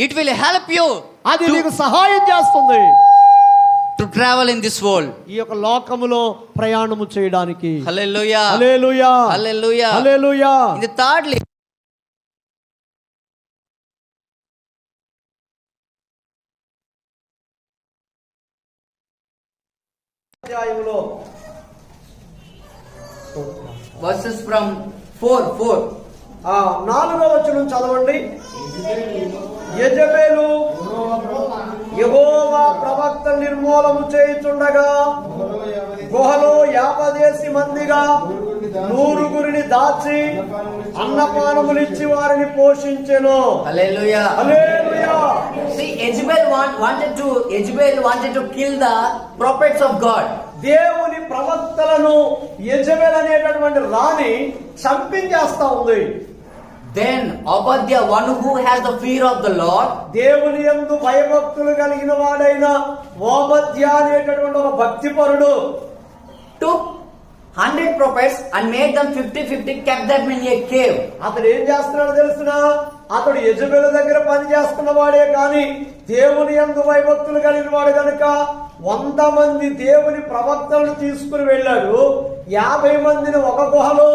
It will help you. అది నీకు సహాయం చేస్తుంది to travel in this world. ఈ యొక్క లోకములో ప్రయాణము చేయడానికి. Hallelujah. Hallelujah, Hallelujah. Hallelujah. In the thirdly, అధ్యాయములో verses from 4. 4వ వచనం చదవండి. యెజబెలు యెహోవా ప్రవక్త నిర్మూలము చేయుచుండగా గుహలో 50 మందిగా 100 దాచి అన్నపానములిచ్చి వారిని పోషించెను. Hallelujah. Hallelujah. See, Jezebel wanted to kill the prophets of God. దేవుని ప్రవక్తలను యెజబెల్ అనేటటువంటి రాణి చంపించేస్తా ఉంది. Then Obadiah, one who has the fear of the Lord, దేవుని యందు భయభక్తులు కలిగిన వాడైన ఓబద్యా అనేటటువంటి ఒక భక్తిపరుడు took 100 prophets and made them 50-50, kept them in a cave. అతడు ఏం చేస్తున్నాడో తెలుసునా? అతడు యెజబెల్ దగ్గర పని చేస్తున్న వాడే కానీ దేవుని యందు భయభక్తులు కలిగిన వాడు కనుక 100 మంది దేవుని ప్రవక్తలను తీసుకుని వెళ్ళాడు. 50 మందిని ఒక గుహలో,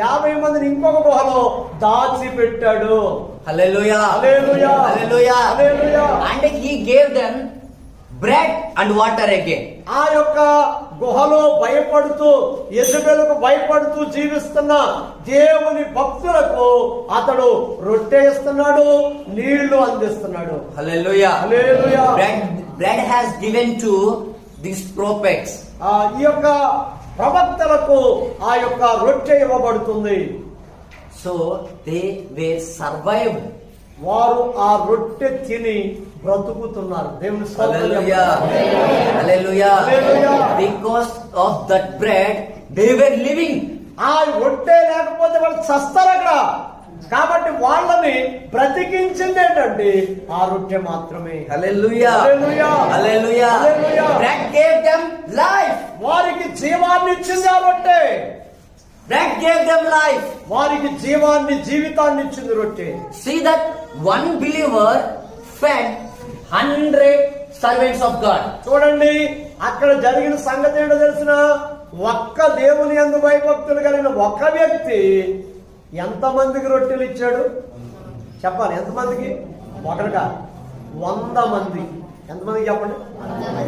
50 మందిని ఇంకొక గుహలో దాచిపెట్టాడు. Hallelujah. Hallelujah. Hallelujah. Hallelujah. And he gave them bread and water again. ఆ యొక్క గుహలో భయపడుతూ యెజబెలుకు భయపడుతూ జీవిస్తున్న దేవుని భక్తులకు అతడు రొట్టె ఇస్తున్నాడు, నీళ్లు అందిస్తున్నాడు. Hallelujah. Hallelujah. Bread has given to these prophets. ఈ యొక్క ప్రవక్తలకు ఆ యొక్క రొట్టె ఇవ్వబడుతుంది. So they were survived. వారు ఆ రొట్టె తిని బ్రతుకుతున్నారు. దేవుని స్తోత్రం. Hallelujah. Hallelujah. Hallelujah. Because of that bread, they were living. ఆ రొట్టె లేకపోతే వాళ్ళు చస్తారు అక్కడ. కాబట్టి వాళ్ళని బ్రతికించింది ఏంటంటే ఆ రొట్టె మాత్రమే. Hallelujah. Hallelujah. Hallelujah. Hallelujah. Bread gave them life. వారికి జీవాన్ని ఇచ్చింది ఆ రొట్టె. Bread gave them life. వారికి జీవాన్ని, జీవితాన్ని ఇచ్చింది రొట్టె. See that one believer fed 100 servants of God. చూడండి, అక్కడ జరిగిన సంగతి ఏంటో తెలిసిన? ఒక్క దేవుని యందు భయభక్తులు కలిగిన ఒక్క వ్యక్తి ఎంతమందికి రొట్టెలు ఇచ్చాడు చెప్పాలి? ఎంతమందికి? ఒకటిగా 100 మంది. ఎంతమందికి చెప్పండి?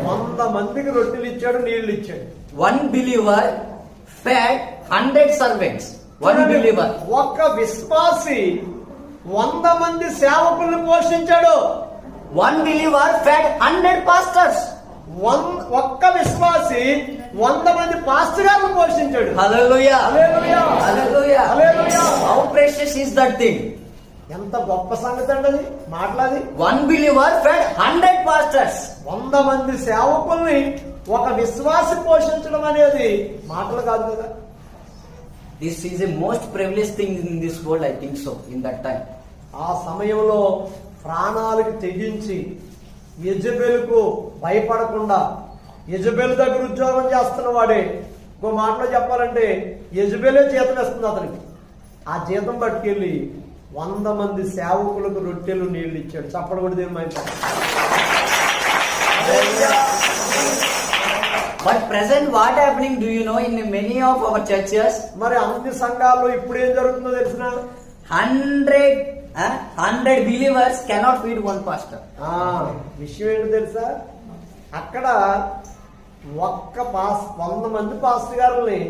100 మందికి రొట్టెలు ఇచ్చాడు, నీళ్లు ఇచ్చాడు. One believer fed 100 servants. One believer. ఒక్క విశ్వాసి 100 మంది సేవకుల్ని పోషించాడు. One believer fed 100 pastors. ఒక్క విశ్వాసి 100 మంది పాస్టర్ గారిని పోషించాడు. Hallelujah. Hallelujah. Hallelujah. Hallelujah. How precious is that thing? ఎంత గొప్ప సంగతి అండి అది. మాట్లాడి One believer fed 100 pastors. 100 మంది సేవకుల్ని ఒక విశ్వాసి పోషించడం అనేది మాటలు కాదు కదా. This is a most privileged thing in this world, I think so, in that time. ఆ సమయంలో ప్రాణాలకు తెగించి యెజబెలుకు భయపడకుండా యెజబెలు దగ్గర ఉద్యోగం చేస్తున్న వాడే. ఇంకో మాటలో చెప్పాలంటే యెజబెలే జీతం ఇస్తుంది అతనికి. ఆ జీతం పట్టుకెళ్ళి 100 మంది సేవకులకు రొట్టెలు, నీళ్లు ఇచ్చాడు. చప్పడు కూడా దేని mind. But present what happening, do you know, in many of our churches? మరి అన్ని సంఘాల్లో ఇప్పుడు ఏం జరుగుతుందో తెలిసిన? 100 believers cannot feed one pastor. విషయం ఏంటో తెలుసా? అక్కడ 100 మంది పాస్టర్ గారుల్ని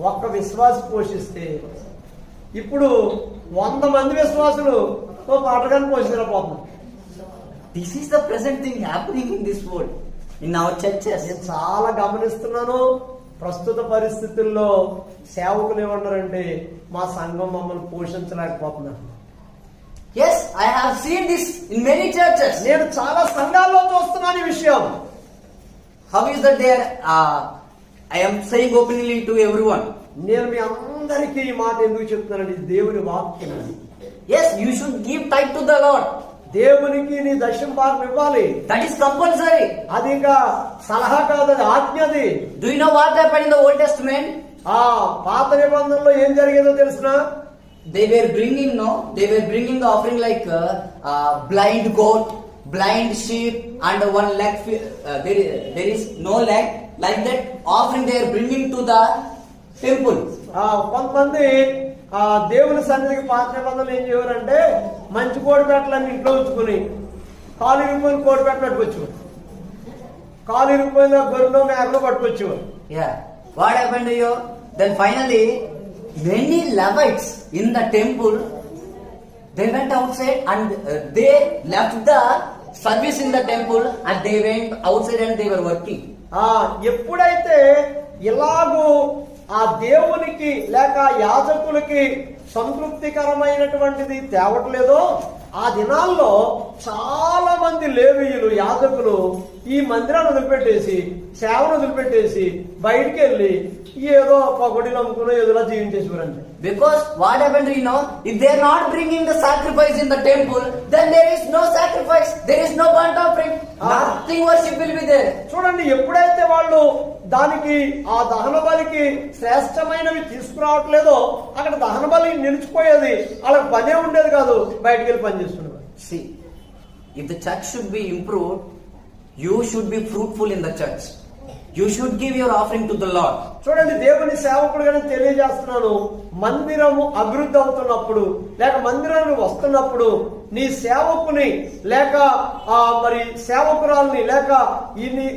ఒక్క విశ్వాసి పోషిస్తే ఇప్పుడు 100 మంది విశ్వాసులు పాటగాన్ని పోషించలేకపోతున్నారు. This is the present thing happening in this world, in our churches. నేను చాలా గమనిస్తున్నాను. ప్రస్తుత పరిస్థితుల్లో సేవకులు ఏమన్నారంటే మా సంఘం మమ్మల్ని పోషించలేకపోతున్నారు. Yes, I have seen this in many churches. నేను చాలా సంఘాల్లో చూస్తున్నాను ఈ విషయం. How is that there? I am saying openly to everyone. నేను మీ అందరికీ ఈ మాట ఎందుకు చెప్తున్నానండి? ఇది దేవుని వాక్యం. Yes, you should give tithe to the Lord. దేవునికి నీ దశమ భాగం ఇవ్వాలి. That is compulsory. అది ఇంకా సలహా కాదు, అది ఆజ్ఞది. Do you know what happened in the Old Testament? ఆ పాత నిబంధనలో ఏం జరిగేదో తెలిసిన? They were bringing the offering like blind goat, blind sheep, and one leg. There is no leg. Like that offering they are bringing to the temple. కొంతమంది దేవుని సన్నిధికి పాత నిబంధనలు ఏం చేయవారంటే మంచి కోడి పెట్టలని ఇంట్లో ఉంచుకుని కాలు ఇరిగిపోయిన కోడి పెట్ట పట్టుకొచ్చేవారు. కాలు ఇరిగిపోయిన గొర్రెలో మేకలో పట్టుకొచ్చేవారు. Yeah. What happened to you? Then finally, many Levites in the temple, they went outside and they left the service in the temple and they went outside and they were working. ఎప్పుడైతే ఇలాగూ ఆ దేవునికి లేక యాజకులకి సంతృప్తికరమైనటువంటిది తేవట్లేదో ఆ దినాల్లో చాలా మంది లేవీయులు యాజకులు ఈ మందిరాన్ని వదిలిపెట్టేసి సేవను వదిలిపెట్టేసి బయటికి వెళ్ళి ఏదో పగొడి నమ్ముకుని ఏదోలా జీవించేసేవారండి. Because what happened, if they are not bringing the sacrifice in the temple, then there is no sacrifice, there is no burnt offering, nothing worship will be there. చూడండి, ఎప్పుడైతే వాళ్ళు దానికి ఆ దహన బలికి శ్రేష్టమైనవి తీసుకురావట్లేదో అక్కడ దహన బలి నిలిచిపోయేది, వాళ్ళకి పనే ఉండేది కాదు, బయటికి వెళ్ళి పని చేస్తున్నారు. See, if the church should be improved, you should be fruitful in the church. You should give your offering to the Lord. చూడండి, దేవుని సేవకుడుగా తెలియజేస్తున్నాను, మందిరము అభివృద్ధి అవుతున్నప్పుడు లేక మందిరానికి వస్తున్నప్పుడు నీ సేవకుని లేక మరి సేవకురాల్ని లేక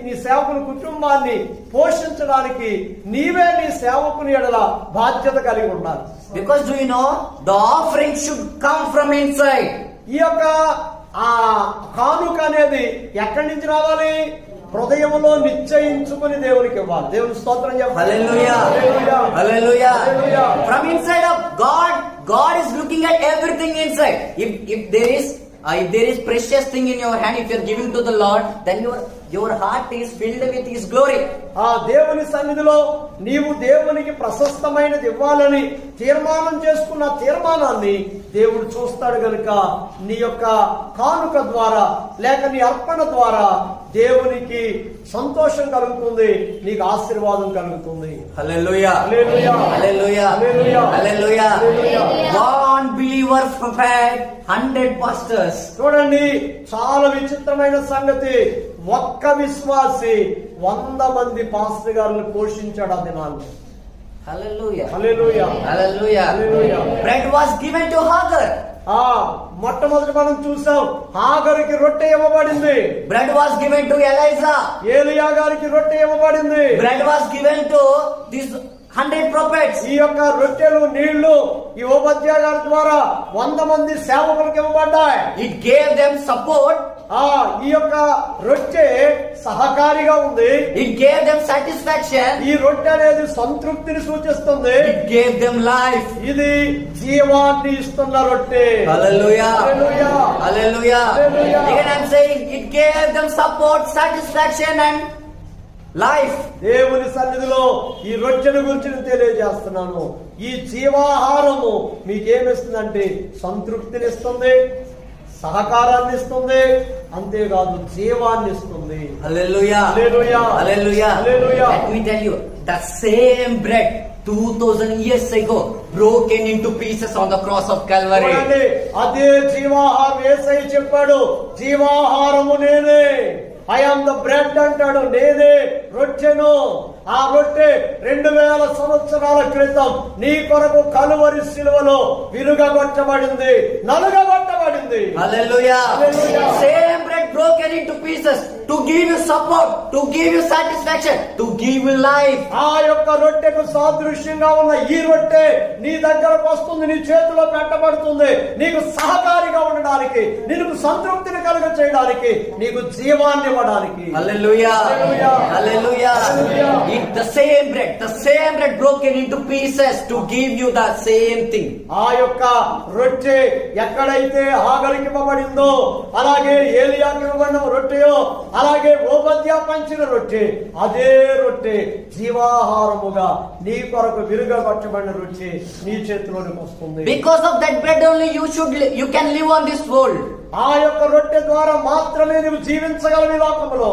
నీ సేవకుని కుటుంబాన్ని పోషించడానికి నీవే నీ సేవకుని ఎడల బాధ్యత కలిగి ఉండాలి. Because do you know, the offering should come from inside. ఈ యొక్క ఆ కానుక అనేది ఎక్కడి నుంచి రావాలి? హృదయంలో నిశ్చయించుకుని దేవునికి ఇవ్వాలి. దేవుని స్తోత్రం చెప్పండి. Hallelujah. Hallelujah. Hallelujah. From inside of God is looking at everything inside. If there is precious thing in your hand, if you are giving to the Lord, then your heart is filled with His glory. ఆ దేవుని సన్నిధిలో నీవు దేవునికి ప్రశస్తమైనది ఇవ్వాలని తీర్మానం చేసుకున్న తీర్మానాన్ని దేవుడు చూస్తాడు గనుక నీ యొక్క కానుక ద్వారా లేక నీ అర్పణ ద్వారా దేవునికి సంతోషం కలుగుతుంది, నీకు ఆశీర్వాదం కలుగుతుంది. Hallelujah. Hallelujah. Hallelujah. Hallelujah. Hallelujah. Hallelujah. One believer fed 100 pastors. చూడండి, చాలా విచిత్రమైన సంగతి, ఒక్క విశ్వాసి 100 మంది పాస్టర్ గారిని పోషించాడు ఆ దినాల్లో. Hallelujah. Hallelujah. Hallelujah. Hallelujah. Bread was given to Hagar. మొట్టమొదటి మనం చూసాం, హాగరుకి రొట్టె ఇవ్వబడింది. Bread was given to Eliza. ఏలియా గారికి రొట్టె ఇవ్వబడింది. Bread was given to these 100 prophets. ఈ యొక్క రొట్టెలు నీళ్లు ఈ ఓబద్యా గారి ద్వారా 100 మంది సేవకులకు ఇవ్వబడ్డాయి. It gave them support. ఈ యొక్క రొట్టె సహకారిగా ఉంది. It gave them satisfaction. ఈ రొట్టె అనేది సంతృప్తిని సూచిస్తుంది. It gave them life. ఇది జీవాన్ని ఇస్తున్న రొట్టె. Hallelujah. Hallelujah. Hallelujah. Hallelujah. Again I'm saying it gave them support, satisfaction and life. దేవుని సన్నిధిలో ఈ రొట్టెను గురించి నేను తెలియజేస్తున్నాను. ఈ జీవాహారము మీకేమిస్తుందంటే సంతృప్తినిస్తుంది, సహకారాన్ని ఇస్తుంది, అంతేకాదు జీవాన్ని ఇస్తుంది. Hallelujah. Hallelujah. Hallelujah. Hallelujah. Let me tell you, the same bread 2000 years ago broken into pieces on the cross of Calvary. చూడండి, అదే జీవాహారం యేసయ్య చెప్పాడు, జీవాహారము నేనే, ఐ ఆమ్ ద బ్రెడ్ అంటాడు, నేనే రొట్టెను. ఆ రొట్టె 2000 సంవత్సరాల క్రితం నీ కొరకు కలువరి శిలువలో విరుగగొట్టబడింది, నలుగగొట్టబడింది. Hallelujah. Hallelujah. Same bread broken into pieces to give you support, to give you satisfaction, to give you life. ఆ యొక్క రొట్టెకు సాదృశ్యంగా ఉన్న ఈ రొట్టె నీ దగ్గరకు వస్తుంది, నీ చేతిలో పెట్టబడుతుంది, నీకు సహకారిగా ఉండడానికి, నీకు సంతృప్తిని కలుగ చేయడానికి, నీకు జీవాన్ని ఇవ్వడానికి. Hallelujah. Hallelujah. Hallelujah. Hallelujah. Eat the same bread broken into pieces to give you the same thing. ఆ యొక్క రొట్టె ఎక్కడైతే హాగరుకి ఇవ్వబడిందో, అలాగే ఏలియాకి ఇవ్వబడిన రొట్టెయో, అలాగే ఓబద్యా పంచిన రొట్టె, అదే రొట్టె జీవాహారముగా నీ కొరకు విరుగగొట్టబడిన రొట్టె నీ చేతిలోనికి వస్తుంది. Because of that bread only you can live on this world. ఆ యొక్క రొట్టె ద్వారా మాత్రమే నువ్వు జీవించగలవు ఈ లోకంలో.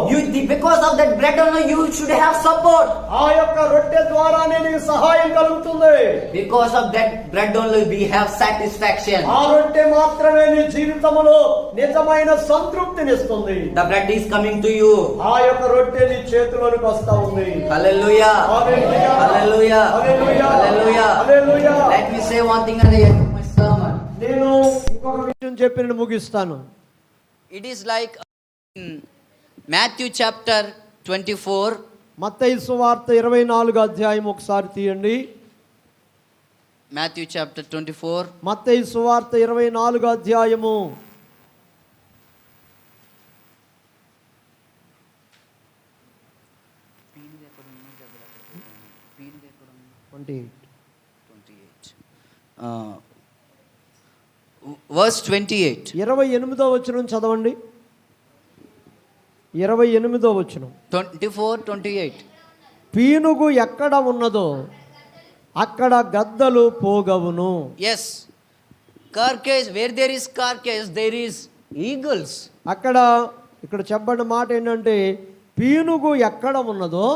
Because of that bread only you should have support. ఆ యొక్క రొట్టె ద్వారానే నీకు సహాయం కలుగుతుంది. Because of that bread only we have satisfaction. ఆ రొట్టె మాత్రమే నీ జీవితంలో నిజమైన సంతృప్తినిస్తుంది. The bread is coming to you. ఆ యొక్క రొట్టె నీ చేతిలోనికి వస్తా ఉంది. Hallelujah. Hallelujah. Hallelujah. Hallelujah. Hallelujah. Hallelujah. Let me say one thing at the end of my sermon. నేను ఇంకొక విషయం చెప్పి నేను ముగిస్తాను. It is like in Matthew chapter 24. మత్తయి సువార్త 24వ అధ్యాయం ఒకసారి తీయండి. Matthew chapter 24. మత్తయి సువార్త 24వ అధ్యాయము 28. verse 28. 28వ వచనం చదవండి. 28వ వచనం. 24, 28. పీనుగు ఎక్కడ ఉన్నదో అక్కడ గద్దలు పోగవును. Yes. Carcass, where there is carcass, there is eagles. ఇక్కడ చెప్పబడిన మాట ఏంటంటే పీనుగు ఎక్కడ ఉన్నదో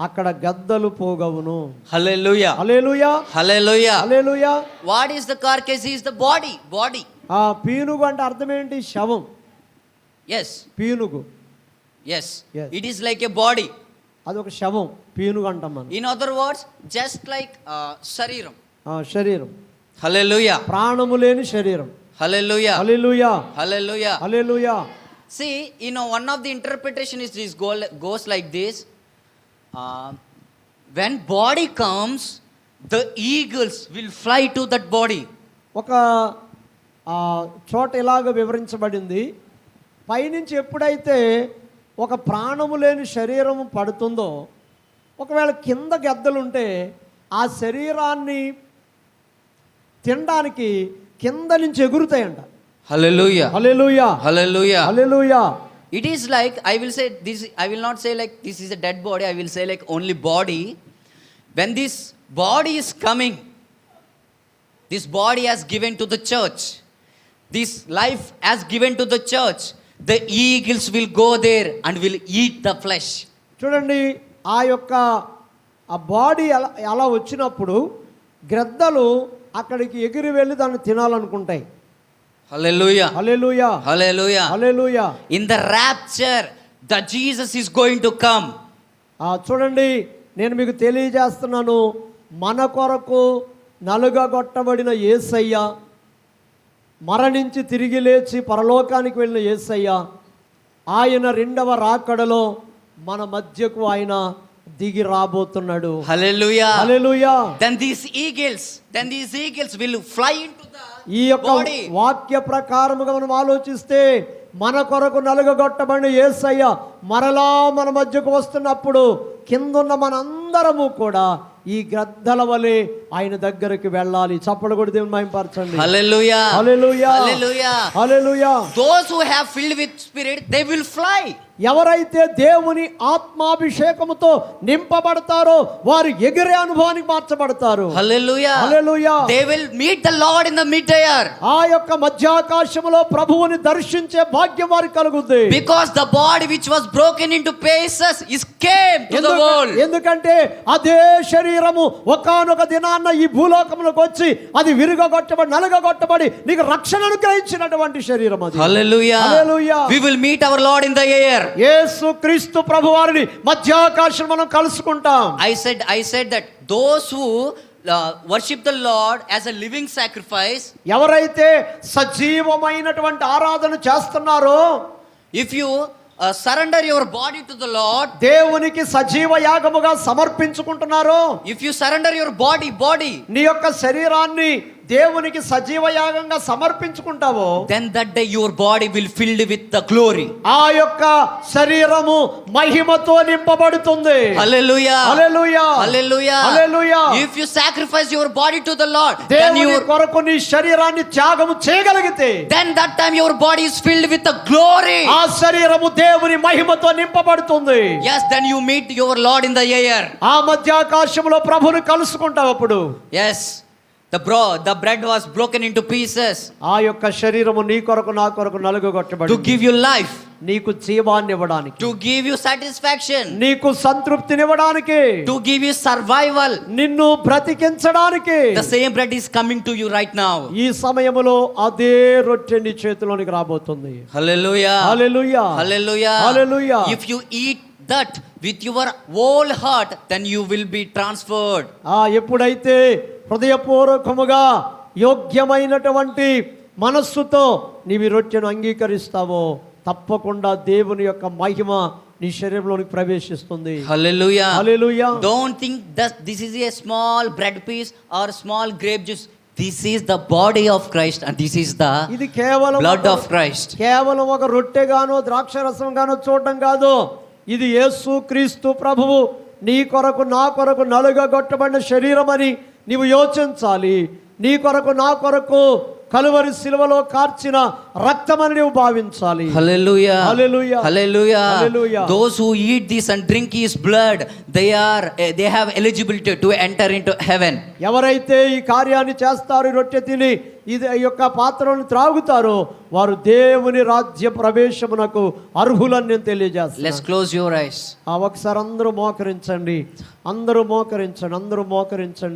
అక్కడ గద్దలు పోగవును. Hallelujah. Hallelujah. Hallelujah. Hallelujah. What is the carcass? Is the body. ఆ పీనుగు అంటే అర్థం ఏంటి? శవం. Yes. పీనుగు. Yes. Yes. It is like a body. అదొక శవం, పీనుగు అంటాం మనం. In other words, just like శరీరం. శరీరం. Hallelujah. ప్రాణము లేని శరీరం. Hallelujah. Hallelujah. Hallelujah. Hallelujah. See, one of the interpretation is this goes like this. When body comes, the eagles will fly to that body. ఒక చోట ఇలాగ వివరించబడింది. పైనుంచి ఎప్పుడైతే ఒక ప్రాణము లేని శరీరము పడుతుందో, ఒకవేళ కింద గద్దలుంటే ఆ శరీరాన్ని తినడానికి కింద నుంచి ఎగురుతాయంట. Hallelujah. Hallelujah. Hallelujah. Hallelujah. It is like, I will say this, I will not say like this is a dead body, I will say like only body. When this body is coming, this body has given to the church, this life has given to the church, the eagles will go there and will eat the flesh. చూడండి, ఆ యొక్క ఆ బాడీ అలా వచ్చినప్పుడు గ్రద్దలు అక్కడికి ఎగిరి వెళ్ళి దాన్ని తినాలనుకుంటాయి. Hallelujah. Hallelujah. Hallelujah. Hallelujah. In the rapture, the Jesus is going to come. చూడండి, నేను మీకు తెలియజేస్తున్నాను, మన కొరకు నలుగగొట్టబడిన యేసయ్య, మరణించి తిరిగి లేచి పరలోకానికి వెళ్ళిన యేసయ్య, ఆయన రెండవ రాకడలో మన మధ్యకు ఆయన దిగి రాబోతున్నాడు. Hallelujah. Hallelujah. Then these eagles will fly into the ఈ యొక్క body. వాక్య ప్రకారముగా మనం ఆలోచిస్తే మన కొరకు నలుగగొట్టబడిన యేసయ్య మరలా మన మధ్యకు వస్తున్నప్పుడు కిందున్న మనందరము కూడా ఈ గ్రద్దల వలె ఆయన దగ్గరికి వెళ్ళాలి. చప్పలు కొట్టి దేవుని మహిమపరచండి. Hallelujah. Hallelujah. Hallelujah. Hallelujah. Those who have filled with spirit, they will fly. ఎవరైతే దేవుని ఆత్మాభిషేకముతో నింపబడతారో వారు ఎగిరే అనుభవానికి మార్చబడతారు. Hallelujah. Hallelujah. They will meet the Lord in the mid-air. ఆ యొక్క మధ్యాకాశములో ప్రభువుని దర్శించే భాగ్యం వారికి కలుగుద్ది. Because the body which was broken into pieces is came to the world. ఎందుకంటే అదే శరీరము ఒకానొక దినాన్న ఈ భూలోకములకు వచ్చి అది విరుగగొట్టబడి నలుగగొట్టబడి నీకు రక్షణ అనుగ్రహించినటువంటి శరీరం అది. Hallelujah. Hallelujah. We will meet our Lord in the air. యేసు క్రీస్తు ప్రభువారిని మధ్యాకాశం మనం కలుసుకుంటాం. I said that those who worship the Lord as a living sacrifice, ఎవరైతే సజీవమైనటువంటి ఆరాధన చేస్తున్నారో, if you surrender your body to the Lord, దేవునికి సజీవ యాగముగా సమర్పించుకుంటున్నారో, if you surrender your body నీ యొక్క శరీరాన్ని దేవునికి సజీవ యాగంగా సమర్పించుకుంటావో, then that day your body will filled with the glory. ఆ యొక్క శరీరము మహిమతో నింపబడుతుంది. Hallelujah. Hallelujah. Hallelujah. Hallelujah. If you sacrifice your body to the Lord, then దేవుని కొరకు నీ శరీరాన్ని త్యాగము చేయగలిగితే, then that time your body is filled with the glory. ఆ శరీరము దేవుని మహిమతో నింపబడుతుంది. Yes, then you meet your Lord in the air. ఆ మధ్యాకాశములో ప్రభువుని కలుసుకుంటావు. అప్పుడు yes, the bread was broken into pieces. ఆ యొక్క శరీరము నీ కొరకు నా కొరకు నలుగగొట్టబడింది. To give you life, నీకు జీవాన్ని ఇవ్వడానికి, to give you satisfaction, నీకు సంతృప్తినివ్వడానికి, to give you survival. నిన్ను బ్రతికించడానికి. The same bread is coming to you right now. ఈ సమయములో అదే రొట్టె నీ చేతిలోనికి రాబోతుంది. Hallelujah. Hallelujah. Hallelujah. Hallelujah. If you eat that with your whole heart, then you will be transferred. ఎప్పుడైతే హృదయపూర్వకముగా యోగ్యమైనటువంటి మనస్సుతో నీవి రొట్టెను అంగీకరిస్తావో తప్పకుండా దేవుని యొక్క మహిమ నీ శరీరంలోనికి ప్రవేశిస్తుంది. Hallelujah. Hallelujah. Don't think that this is a small bread piece or small grape juice. This is the body of Christ and this is the ఇది కేవలం blood of Christ. కేవలం ఒక రొట్టెగానో ద్రాక్షరసం గానో చూడడం కాదు. ఇది యేసు క్రీస్తు ప్రభువు నీ కొరకు నా కొరకు నలుగగొట్టబడిన శరీరం అని నీవు యోచించాలి. నీ కొరకు నా కొరకు కలువరి శిలువలో కార్చిన రక్తమని నీవు భావించాలి. Hallelujah. Hallelujah. Hallelujah. Hallelujah. Those who eat this and drink his blood, they have eligibility to enter into heaven. ఎవరైతే ఈ కార్యాన్ని చేస్తారు, ఈ రొట్టె తిని ఇది ఈ యొక్క పాత్రను త్రాగుతారో వారు దేవుని రాజ్య ప్రవేశమునకు అర్హులని నేను తెలియజేస్తాను. Let's close your eyes. ఒకసారి అందరూ మోకరించండి, అందరూ మోకరించండి, అందరూ మోకరించండి.